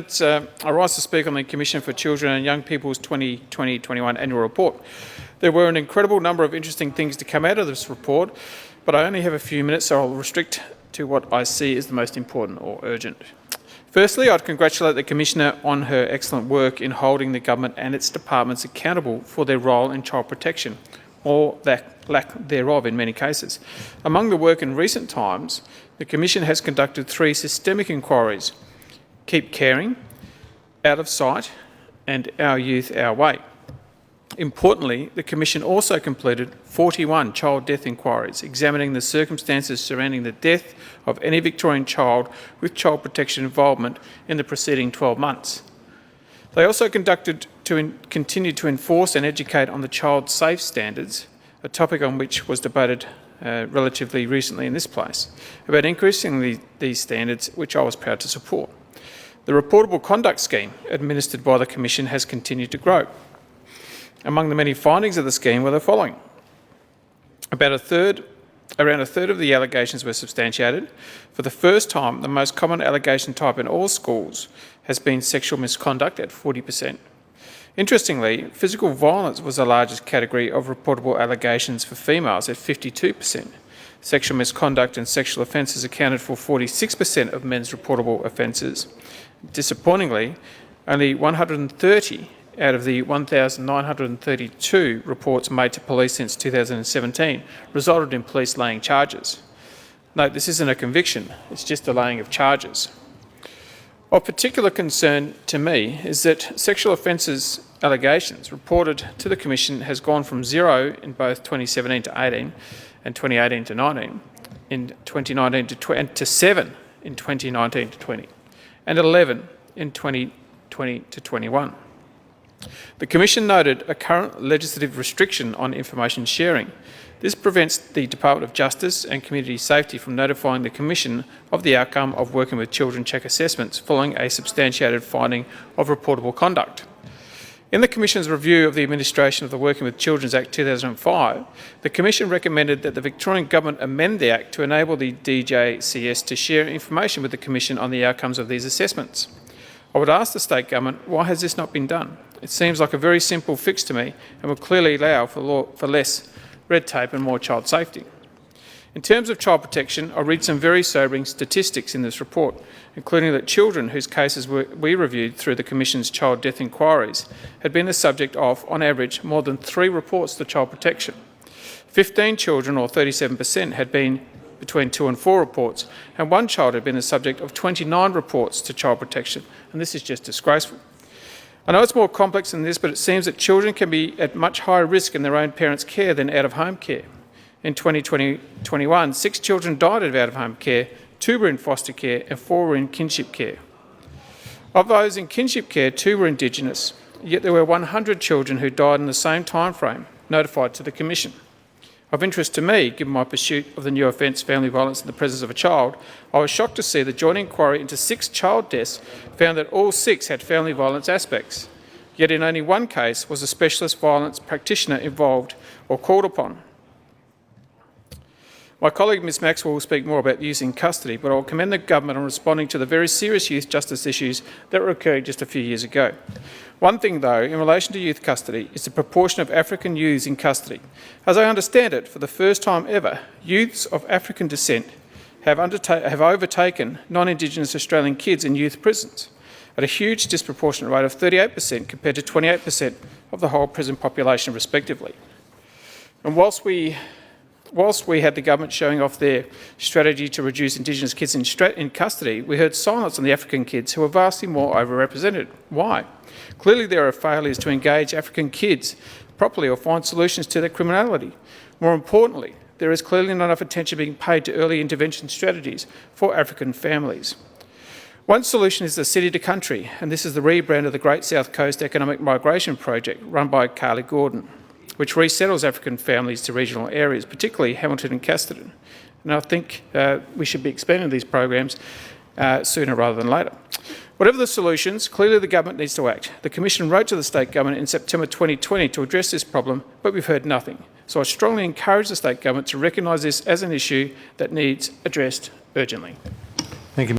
President, I rise to speak on the Commission for Children and Young People's 2020-21 annual report. There were an incredible number of interesting things to come out of this report, but I only have a few minutes, so I'll restrict to what I see as the most important or urgent. Firstly, I'd congratulate the Commissioner on her excellent work in holding the government and its departments accountable for their role in child protection, or lack thereof in many cases. Among the work in recent times, the Commission has conducted 3 systemic inquiries: Keep Caring, Out of Sight, and Our Youth, Our Way. Importantly, the Commission also completed 41 child death inquiries, examining the circumstances surrounding the death of any Victorian child with child protection involvement in the preceding 12 months. They also continued to enforce and educate on the child safe standards, a topic on which was debated relatively recently in this place, about increasing these standards, which I was proud to support. The reportable conduct scheme administered by the Commission has continued to grow. Among the many findings of the scheme were the following. Around a third of the allegations were substantiated. For the first time, the most common allegation type in all schools has been sexual misconduct at 40%. Interestingly, physical violence was the largest category of reportable allegations for females at 52%. Sexual misconduct and sexual offences accounted for 46% of men's reportable offences. Disappointingly, only 130 out of the 1,932 reports made to police since 2017 resulted in police laying charges. Note, this isn't a conviction, it's just a laying of charges. Of particular concern to me is that sexual offences allegations reported to the Commission has gone from 0 in both 2017 to 18 and 2018 to 19, in 2019 to 20, to 7 in 2019 to 20, and 11 in 2020 to 21. The Commission noted a current legislative restriction on information sharing. This prevents the Department of Justice and Community Safety from notifying the Commission of the outcome of working with children check assessments following a substantiated finding of reportable conduct. In the Commission's review of the administration of the Working with Children Act 2005, the Commission recommended that the Victorian Government amend the Act to enable the DJCS to share information with the Commission on the outcomes of these assessments. I would ask the State Government, why has this not been done? It seems like a very simple fix to me and will clearly allow for less red tape and more child safety. In terms of child protection, I read some very sobering statistics in this report, including that children whose cases we reviewed through the Commission's child death inquiries had been the subject of, on average, more than 3 reports to child protection. 15 children, or 37%, had been between 2 and 4 reports, and 1 child had been the subject of 29 reports to child protection, and this is just disgraceful. I know it's more complex than this, but it seems that children can be at much higher risk in their own parents' care than out-of-home care. In 2020-21, 6 children died of out-of-home care, 2 were in foster care and 4 were in kinship care. Of those in kinship care, 2 were Indigenous, yet there were 100 children who died in the same time frame, notified to the Commission. Of interest to me, given my pursuit of the new offence, family violence in the presence of a child, I was shocked to see the joint inquiry into 6 child deaths found that all 6 had family violence aspects, yet in only 1 case was a specialist violence practitioner involved or called upon. My colleague Ms Maxwell will speak more about youth in custody, but I will commend the Government on responding to the very serious youth justice issues that were occurring just a few years ago. One thing, though, in relation to youth custody is the proportion of African youths in custody. As I understand it, for the first time ever, youths of African descent have overtaken non-Indigenous Australian kids in youth prisons at a huge disproportionate rate of 38% compared to 28% of the whole prison population, respectively. And whilst we had the government showing off their strategy to reduce Indigenous kids in custody, we heard silence on the African kids who are vastly more overrepresented. Why? Clearly there are failures to engage African kids properly or find solutions to their criminality. More importantly, there is clearly not enough attention being paid to early intervention strategies for African families. One solution is the city to country, and this is the rebrand of the Great South Coast Economic Migration Project run by Carly Gordon, which resettles African families to regional areas, particularly Hamilton and Casterton. And I think we should be expanding these programs sooner rather than later. Whatever the solutions, clearly the government needs to act. The Commission wrote to the State Government in September 2020 to address this problem, but we've heard nothing. So I strongly encourage the State Government to recognise this as an issue that needs addressed urgently.